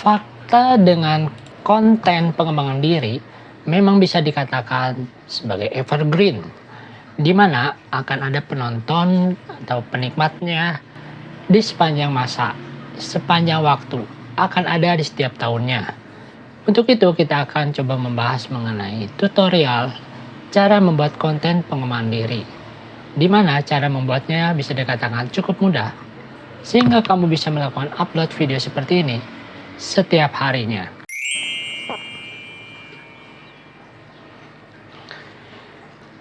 Fakta dengan konten pengembangan diri memang bisa dikatakan sebagai evergreen, di mana akan ada penonton atau penikmatnya di sepanjang masa, sepanjang waktu, akan ada di setiap tahunnya. Untuk itu kita akan coba membahas mengenai tutorial cara membuat konten pengembangan diri, di mana cara membuatnya bisa dikatakan cukup mudah, sehingga kamu bisa melakukan upload video seperti ini setiap harinya.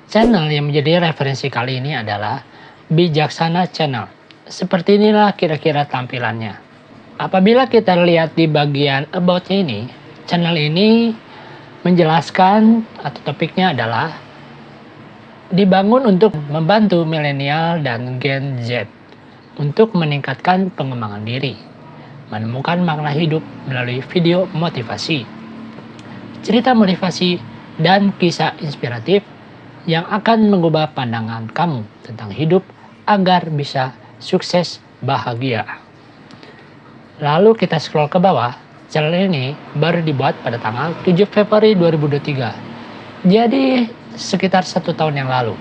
Channel yang menjadi referensi kali ini adalah Bijaksana Channel. Seperti inilah kira-kira tampilannya. Apabila kita lihat di bagian about-nya ini, channel ini menjelaskan atau topiknya adalah dibangun untuk membantu milenial dan Gen Z untuk meningkatkan pengembangan diri, menemukan makna hidup melalui video motivasi, cerita motivasi, dan kisah inspiratif yang akan mengubah pandangan kamu tentang hidup agar bisa sukses bahagia. Lalu kita scroll ke bawah. Channel ini baru dibuat pada tanggal 7 Februari 2023. Jadi sekitar 1 tahun yang lalu.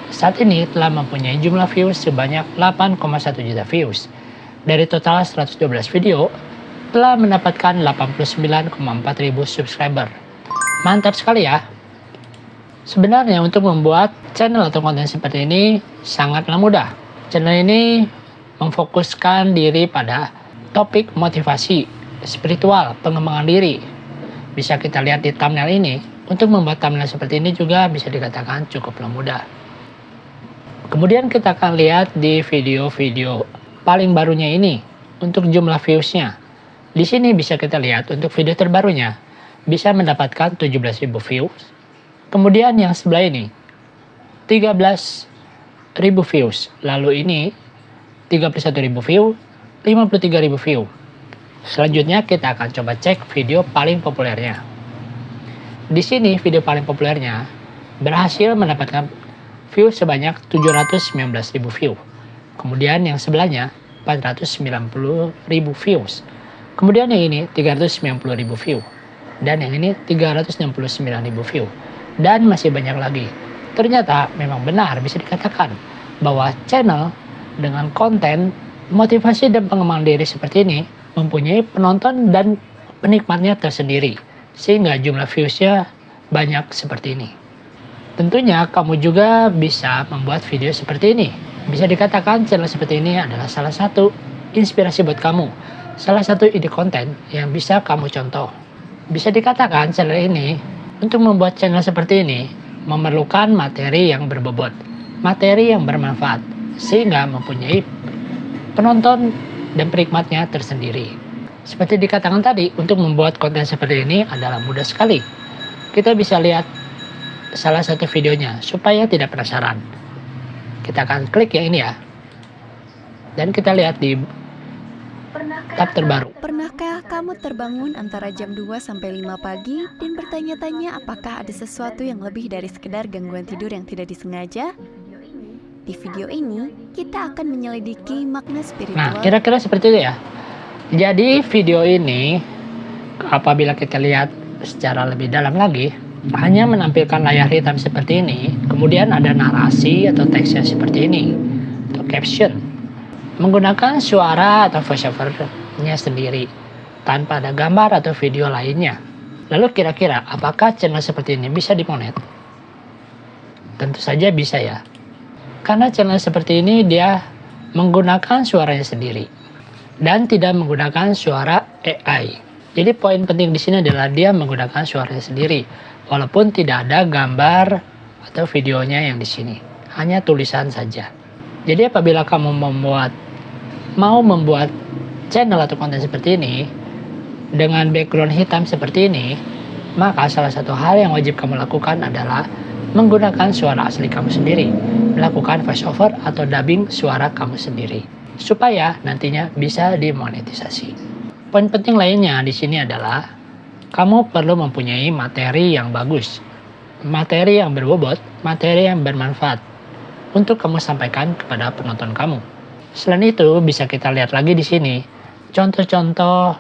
Saat ini telah mempunyai jumlah views sebanyak 8,1 juta views. Dari total 112 video, telah mendapatkan 89,4 ribu subscriber. Mantap sekali ya. Sebenarnya untuk membuat channel atau konten seperti ini sangatlah mudah. Channel ini memfokuskan diri pada topik motivasi, spiritual, pengembangan diri. Bisa kita lihat di thumbnail ini. Untuk membuat thumbnail seperti ini juga bisa dikatakan cukuplah mudah. Kemudian kita akan lihat di video-video paling barunya ini untuk jumlah viewsnya. Di sini bisa kita lihat untuk video terbarunya bisa mendapatkan 17.000 views. Kemudian yang sebelah ini 13.000 views. Lalu ini 31.000 view, 53.000 view. Selanjutnya kita akan coba cek video paling populernya. Di sini video paling populernya berhasil mendapatkan view sebanyak 719.000 view. Kemudian yang sebelahnya 490.000 views. Kemudian yang ini 390.000 view. Dan yang ini 369.000 view. Dan masih banyak lagi. Ternyata memang benar bisa dikatakan bahwa channel dengan konten motivasi dan pengembangan diri seperti ini mempunyai penonton dan penikmatnya tersendiri, sehingga jumlah viewsnya banyak seperti ini. Tentunya kamu juga bisa membuat video seperti ini. Bisa dikatakan channel seperti ini adalah salah satu inspirasi buat kamu, salah satu ide konten yang bisa kamu contoh. Bisa dikatakan channel ini untuk membuat channel seperti ini memerlukan materi yang berbobot, materi yang bermanfaat, sehingga mempunyai penonton dan penikmatnya tersendiri. Seperti dikatakan tadi, untuk membuat konten seperti ini adalah mudah sekali. Kita bisa lihat salah satu videonya supaya tidak penasaran. Kita akan klik yang ini ya. Dan kita lihat di tab terbaru. Pernahkah kamu terbangun antara jam 2 sampai 5 pagi dan bertanya-tanya apakah ada sesuatu yang lebih dari sekedar gangguan tidur yang tidak disengaja? Di video ini, kita akan menyelidiki makna spiritual. Nah, kira-kira seperti itu ya. Jadi video ini apabila kita lihat secara lebih dalam lagi, hanya menampilkan layar hitam seperti ini, kemudian ada narasi atau teksnya seperti ini, atau caption. Menggunakan suara atau voiceover-nya sendiri, tanpa ada gambar atau video lainnya. Lalu kira-kira apakah channel seperti ini bisa dimonet? Tentu saja bisa ya. Karena channel seperti ini dia menggunakan suaranya sendiri dan tidak menggunakan suara AI. Jadi poin penting di sini adalah dia menggunakan suaranya sendiri, walaupun tidak ada gambar atau videonya yang di sini, hanya tulisan saja. Jadi apabila kamu mau membuat channel atau konten seperti ini dengan background hitam seperti ini, maka salah satu hal yang wajib kamu lakukan adalah menggunakan suara asli kamu sendiri, melakukan voice over atau dubbing suara kamu sendiri, supaya nantinya bisa dimonetisasi. Poin penting lainnya di sini adalah kamu perlu mempunyai materi yang bagus, materi yang berbobot, materi yang bermanfaat untuk kamu sampaikan kepada penonton kamu. Selain itu, bisa kita lihat lagi di sini contoh-contoh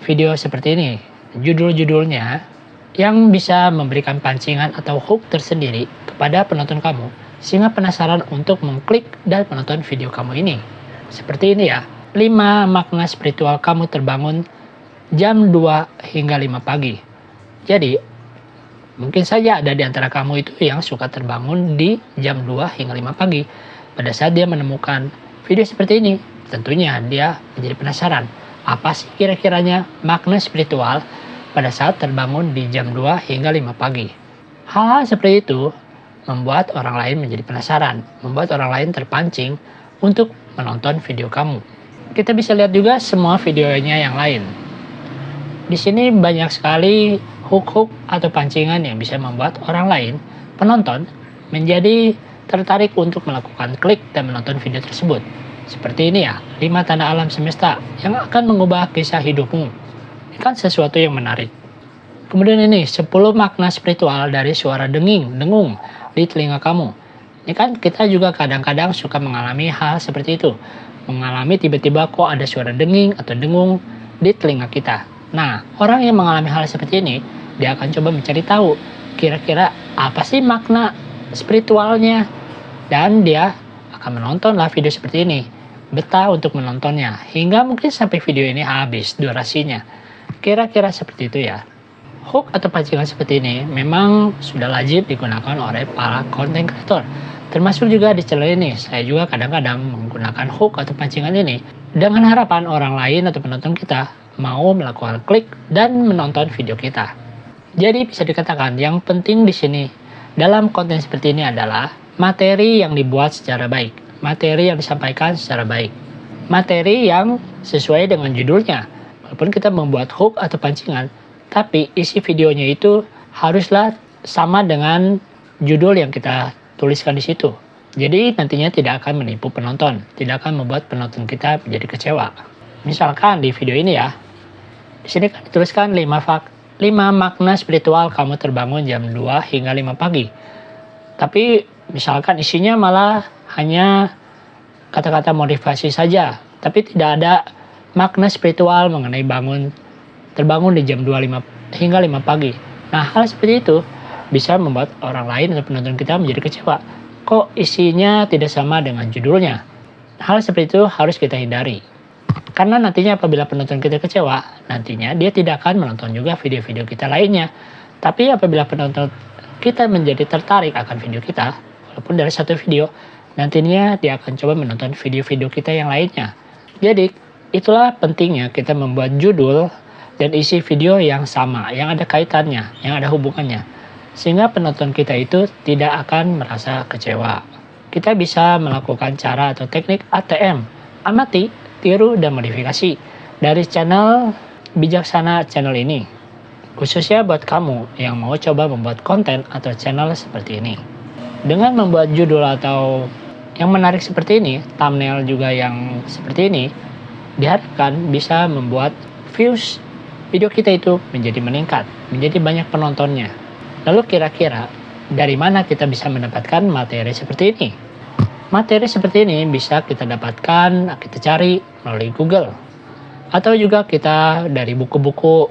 video seperti ini, judul-judulnya yang bisa memberikan pancingan atau hook tersendiri kepada penonton kamu, sehingga penasaran untuk mengklik dan menonton video kamu ini. Seperti ini ya, 5 makna spiritual kamu terbangun jam 2 hingga 5 pagi. Jadi, mungkin saja ada di antara kamu itu yang suka terbangun di jam 2 hingga 5 pagi. Pada saat dia menemukan video seperti ini, tentunya dia menjadi penasaran. Apa sih kira-kiranya makna spiritual pada saat terbangun di jam 2 hingga 5 pagi. Hal-hal seperti itu membuat orang lain menjadi penasaran, membuat orang lain terpancing untuk menonton video kamu. Kita bisa lihat juga semua videonya yang lain. Di sini banyak sekali hook-hook atau pancingan yang bisa membuat orang lain, penonton, menjadi tertarik untuk melakukan klik dan menonton video tersebut. Seperti ini ya, 5 tanda alam semesta yang akan mengubah kisah hidupmu. Ini kan sesuatu yang menarik. Kemudian ini 10 makna spiritual dari suara dengung di telinga kamu. Ini kan kita juga kadang-kadang suka mengalami hal seperti itu. Mengalami tiba-tiba kok ada suara denging atau dengung di telinga kita. Nah, orang yang mengalami hal seperti ini, dia akan coba mencari tahu kira-kira apa sih makna spiritualnya. Dan dia akan menontonlah video seperti ini. Betah untuk menontonnya hingga mungkin sampai video ini habis durasinya. Kira-kira seperti itu ya. Hook atau pancingan seperti ini memang sudah lazim digunakan oleh para content creator. Termasuk juga di channel ini, saya juga kadang-kadang menggunakan hook atau pancingan ini dengan harapan orang lain atau penonton kita mau melakukan klik dan menonton video kita. Jadi bisa dikatakan yang penting di sini dalam konten seperti ini adalah materi yang dibuat secara baik, materi yang disampaikan secara baik, materi yang sesuai dengan judulnya. Walaupun kita membuat hook atau pancingan, tapi isi videonya itu haruslah sama dengan judul yang kita tuliskan di situ. Jadi nantinya tidak akan menipu penonton, tidak akan membuat penonton kita menjadi kecewa. Misalkan di video ini ya, di sini kan dituliskan 5 makna spiritual kamu terbangun jam 2 hingga 5 pagi. Tapi misalkan isinya malah hanya kata-kata motivasi saja, tapi tidak ada makna spiritual mengenai terbangun di jam 2 hingga 5 pagi. Nah, hal seperti itu bisa membuat orang lain atau penonton kita menjadi kecewa. Kok isinya tidak sama dengan judulnya? Hal seperti itu harus kita hindari. Karena nantinya apabila penonton kita kecewa, nantinya dia tidak akan menonton juga video-video kita lainnya. Tapi apabila penonton kita menjadi tertarik akan video kita, walaupun dari satu video, nantinya dia akan coba menonton video-video kita yang lainnya. Jadi, itulah pentingnya kita membuat judul dan isi video yang sama, yang ada kaitannya, yang ada hubungannya. Sehingga penonton kita itu tidak akan merasa kecewa. Kita bisa melakukan cara atau teknik ATM, amati, tiru, dan modifikasi dari channel Bijaksana Channel ini. Khususnya buat kamu yang mau coba membuat konten atau channel seperti ini. Dengan membuat judul atau yang menarik seperti ini, thumbnail juga yang seperti ini, diharapkan bisa membuat views video kita itu menjadi meningkat, menjadi banyak penontonnya. Lalu kira-kira dari mana kita bisa mendapatkan materi seperti ini? Materi seperti ini bisa kita dapatkan, kita cari melalui Google. Atau juga kita dari buku-buku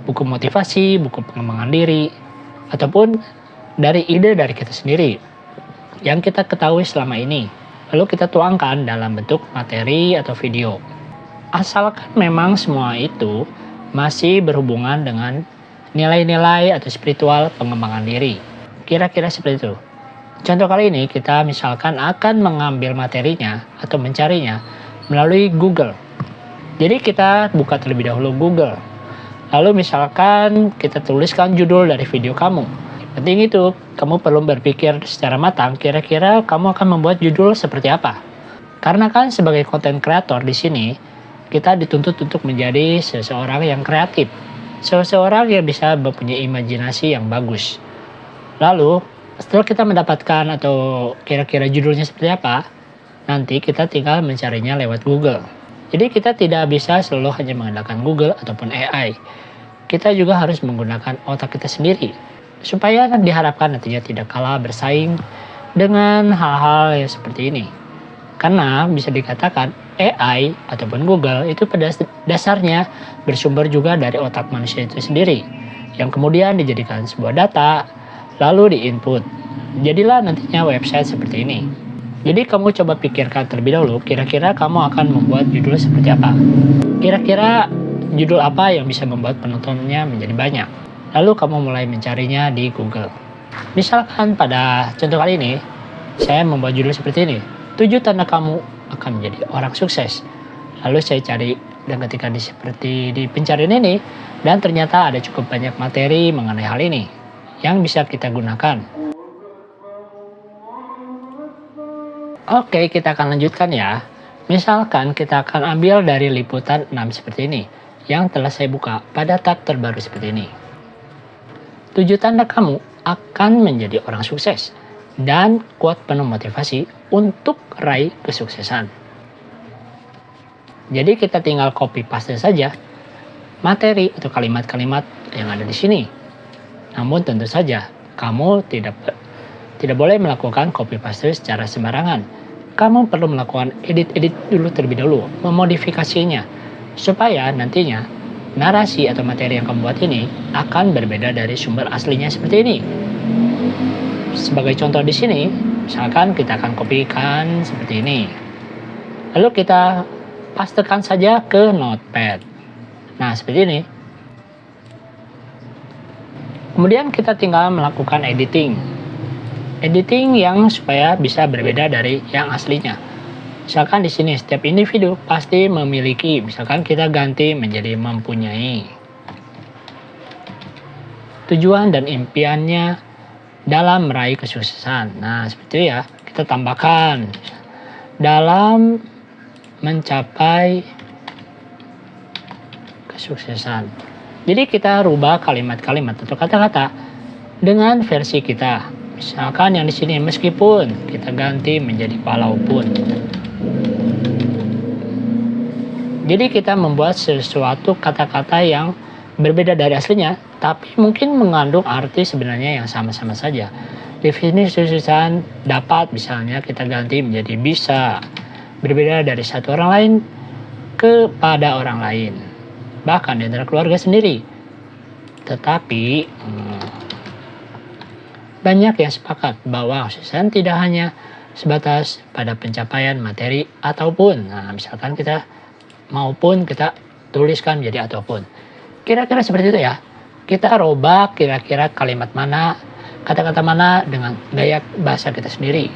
motivasi, buku pengembangan diri, ataupun dari ide dari kita sendiri yang kita ketahui selama ini. Lalu kita tuangkan dalam bentuk materi atau video. Asalkan memang semua itu masih berhubungan dengan nilai-nilai atau spiritual pengembangan diri. Kira-kira seperti itu. Contoh kali ini kita misalkan akan mengambil materinya atau mencarinya melalui Google. Jadi kita buka terlebih dahulu Google. Lalu misalkan kita tuliskan judul dari video kamu. Yang penting itu kamu perlu berpikir secara matang kira-kira kamu akan membuat judul seperti apa. Karena kan sebagai content creator di sini kita dituntut untuk menjadi seseorang yang kreatif, seseorang yang bisa mempunyai imajinasi yang bagus. Lalu, setelah kita mendapatkan atau kira-kira judulnya seperti apa, nanti kita tinggal mencarinya lewat Google. Jadi kita tidak bisa selalu hanya mengandalkan Google ataupun AI. Kita juga harus menggunakan otak kita sendiri, supaya diharapkan nantinya tidak kalah bersaing dengan hal-hal yang seperti ini. Karena bisa dikatakan AI ataupun Google itu pada dasarnya bersumber juga dari otak manusia itu sendiri, yang kemudian dijadikan sebuah data, lalu diinput. Jadilah nantinya website seperti ini. Jadi kamu coba pikirkan terlebih dahulu, kira-kira kamu akan membuat judul seperti apa? Kira-kira judul apa yang bisa membuat penontonnya menjadi banyak? Lalu kamu mulai mencarinya di Google. Misalkan pada contoh kali ini, saya membuat judul seperti ini. 7 tanda kamu akan menjadi orang sukses. Lalu saya cari dan ketika seperti di pencarian ini, dan ternyata ada cukup banyak materi mengenai hal ini yang bisa kita gunakan. Oke, kita akan lanjutkan ya. Misalkan kita akan ambil dari liputan 6 seperti ini, yang telah saya buka pada tab terbaru seperti ini. 7 tanda kamu akan menjadi orang sukses. Dan quote penuh motivasi untuk raih kesuksesan. Jadi kita tinggal copy paste saja materi atau kalimat-kalimat yang ada di sini. Namun tentu saja kamu tidak boleh melakukan copy paste secara sembarangan. Kamu perlu melakukan edit dulu terlebih dahulu, memodifikasinya supaya nantinya narasi atau materi yang kamu buat ini akan berbeda dari sumber aslinya seperti ini. Sebagai contoh di sini, misalkan kita akan kopikan seperti ini. Lalu kita pastekan saja ke notepad. Nah, seperti ini. Kemudian kita tinggal melakukan editing. Editing yang supaya bisa berbeda dari yang aslinya. Misalkan di sini setiap individu pasti memiliki, misalkan kita ganti menjadi mempunyai. Tujuan dan impiannya dalam meraih kesuksesan. Nah, seperti itu ya. Kita tambahkan dalam mencapai kesuksesan. Jadi kita rubah kalimat-kalimat atau kata-kata dengan versi kita. Misalkan yang di sini meskipun kita ganti menjadi walaupun. Jadi kita membuat sesuatu kata-kata yang berbeda dari aslinya, tapi mungkin mengandung arti sebenarnya yang sama-sama saja. Definisi kesuksesan dapat misalnya kita ganti menjadi bisa, berbeda dari satu orang lain kepada orang lain, bahkan di antara keluarga sendiri. Tetapi banyak yang sepakat bahwa kesuksesan tidak hanya sebatas pada pencapaian materi ataupun, misalkan kita maupun kita tuliskan menjadi ataupun. Kira-kira seperti itu ya. Kita robak kira-kira kalimat mana, kata-kata mana dengan gaya bahasa kita sendiri.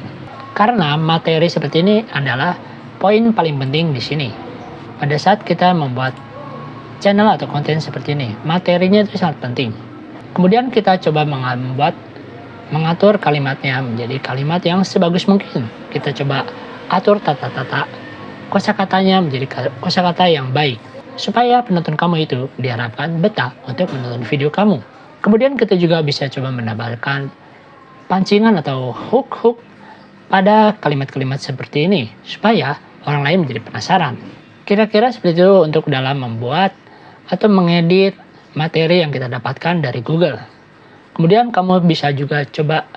Karena materi seperti ini adalah poin paling penting di sini. Pada saat kita membuat channel atau konten seperti ini, materinya itu sangat penting. Kemudian kita coba mengatur kalimatnya menjadi kalimat yang sebagus mungkin. Kita coba atur tata-tata kosakatanya menjadi kosakata yang baik, supaya penonton kamu itu diharapkan betah untuk menonton video kamu. Kemudian kita juga bisa coba menambahkan pancingan atau hook pada kalimat-kalimat seperti ini, supaya orang lain menjadi penasaran. Kira-kira seperti itu untuk dalam membuat atau mengedit materi yang kita dapatkan dari Google. Kemudian kamu bisa juga coba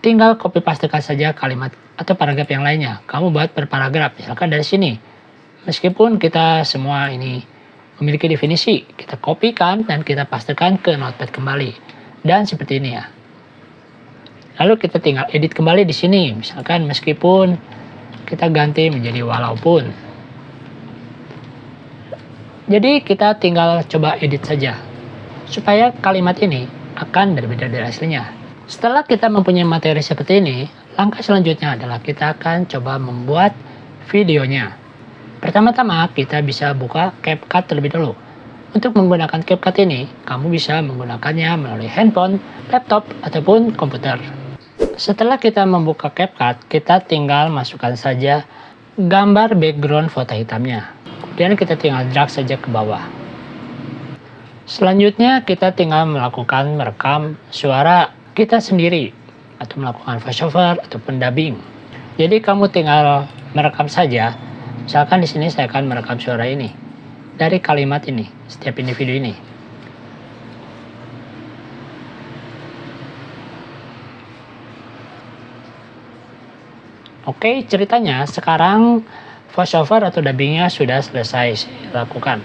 tinggal copy pastekan saja kalimat atau paragraf yang lainnya. Kamu buat per paragraf, misalkan dari sini. Meskipun kita semua ini memiliki definisi, kita kopikan dan kita pastekan ke notepad kembali. Dan seperti ini ya. Lalu kita tinggal edit kembali di sini. Misalkan meskipun kita ganti menjadi walaupun. Jadi kita tinggal coba edit saja. Supaya kalimat ini akan berbeda dari aslinya. Setelah kita mempunyai materi seperti ini, langkah selanjutnya adalah kita akan coba membuat videonya. Pertama-tama kita bisa buka CapCut terlebih dahulu. Untuk menggunakan CapCut ini, kamu bisa menggunakannya melalui handphone, laptop, ataupun komputer. Setelah kita membuka CapCut, kita tinggal masukkan saja gambar background foto hitamnya. Kemudian kita tinggal drag saja ke bawah. Selanjutnya kita tinggal melakukan merekam suara kita sendiri atau melakukan voiceover ataupun dubbing. Jadi kamu tinggal merekam saja. Misalkan di sini saya akan merekam suara ini dari kalimat ini, setiap individu ini. Oke, ceritanya sekarang voiceover atau dubbingnya sudah selesai saya lakukan.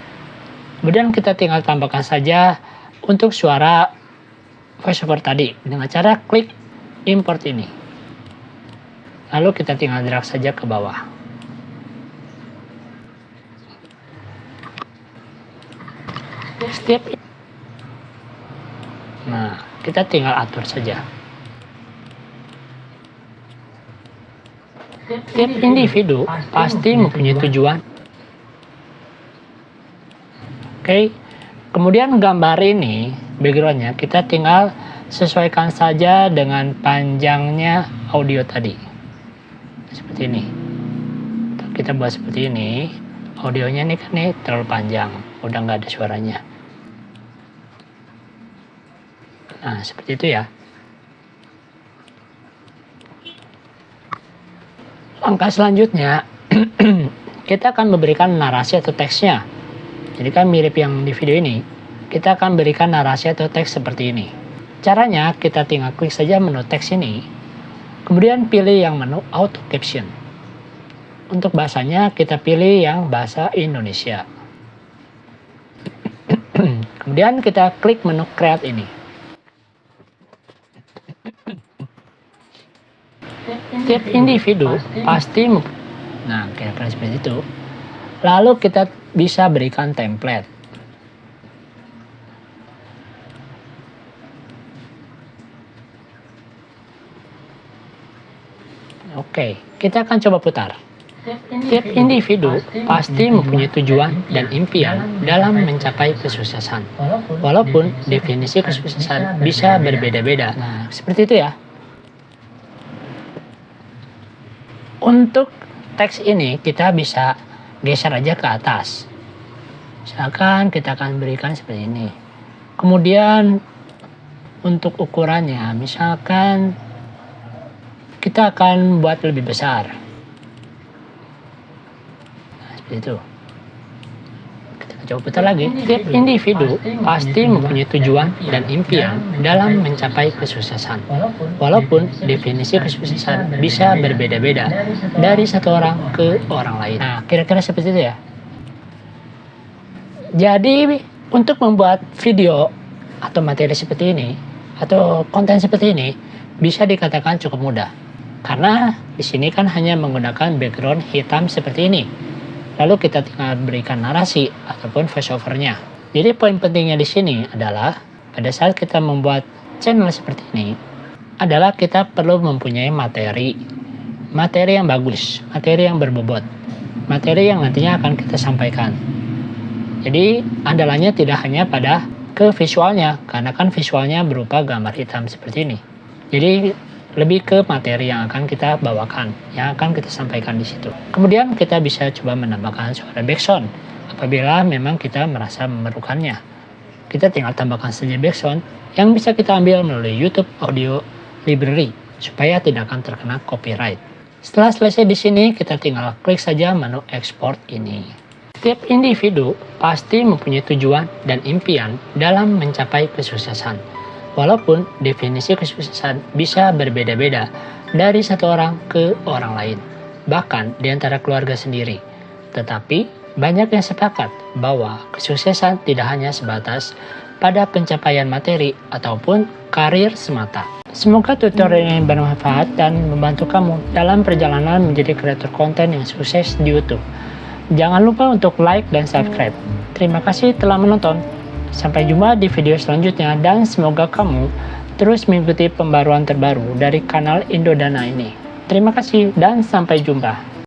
Kemudian kita tinggal tambahkan saja untuk suara voiceover tadi dengan cara klik import ini. Lalu kita tinggal drag saja ke bawah. Nah, kita tinggal atur saja. Tiap individu pasti mempunyai tujuan. Oke, kemudian gambar ini, backgroundnya kita tinggal sesuaikan saja dengan panjangnya audio tadi. Seperti ini. Kita buat seperti ini. Audionya nih kan terlalu panjang, udah nggak ada suaranya. Nah, seperti itu ya. Langkah selanjutnya, kita akan memberikan narasi atau teksnya. Jadi kan mirip yang di video ini. Kita akan berikan narasi atau teks seperti ini. Caranya, kita tinggal klik saja menu teks ini. Kemudian pilih yang menu auto caption. Untuk bahasanya, kita pilih yang bahasa Indonesia. Kemudian kita klik menu create ini. Tiap individu pasti nah, kira-kira seperti itu. Lalu kita bisa berikan template. Oke, kita akan coba putar. Tiap individu pasti mempunyai tujuan dan impian dalam mencapai kesuksesan. Walaupun definisi kesuksesan bisa berbeda-beda. Nah, seperti itu ya. Untuk teks ini kita bisa geser aja ke atas. Misalkan kita akan berikan seperti ini. Kemudian untuk ukurannya, misalkan kita akan buat lebih besar. Nah, seperti itu. Kita coba putar lagi. Tiap individu pasti mempunyai tujuan dan impian dalam mencapai kesuksesan. Walaupun definisi kesuksesan bisa berbeda-beda dari satu orang ke orang lain. Nah, kira-kira seperti itu ya. Jadi, untuk membuat video atau materi seperti ini, atau konten seperti ini, bisa dikatakan cukup mudah. Karena di sini kan hanya menggunakan background hitam seperti ini. Lalu kita tinggal berikan narasi ataupun voiceover-nya. Jadi poin pentingnya di sini adalah pada saat kita membuat channel seperti ini adalah kita perlu mempunyai materi yang bagus, materi yang berbobot, materi yang nantinya akan kita sampaikan. Jadi andalannya tidak hanya pada ke visualnya, karena kan visualnya berupa gambar hitam seperti ini. Jadi lebih ke materi yang akan kita bawakan, yang akan kita sampaikan di situ. Kemudian kita bisa coba menambahkan suara backsound apabila memang kita merasa memerlukannya. Kita tinggal tambahkan saja backsound yang bisa kita ambil melalui YouTube Audio Library supaya tidak akan terkena copyright. Setelah selesai di sini, kita tinggal klik saja menu export ini. Setiap individu pasti mempunyai tujuan dan impian dalam mencapai kesuksesan. Walaupun definisi kesuksesan bisa berbeda-beda dari satu orang ke orang lain, bahkan di antara keluarga sendiri. Tetapi banyak yang sepakat bahwa kesuksesan tidak hanya sebatas pada pencapaian materi ataupun karir semata. Semoga tutorial ini bermanfaat dan membantu kamu dalam perjalanan menjadi kreator konten yang sukses di YouTube. Jangan lupa untuk like dan subscribe. Terima kasih telah menonton. Sampai jumpa di video selanjutnya dan semoga kamu terus mengikuti pembaruan terbaru dari kanal Indodana ini. Terima kasih dan sampai jumpa.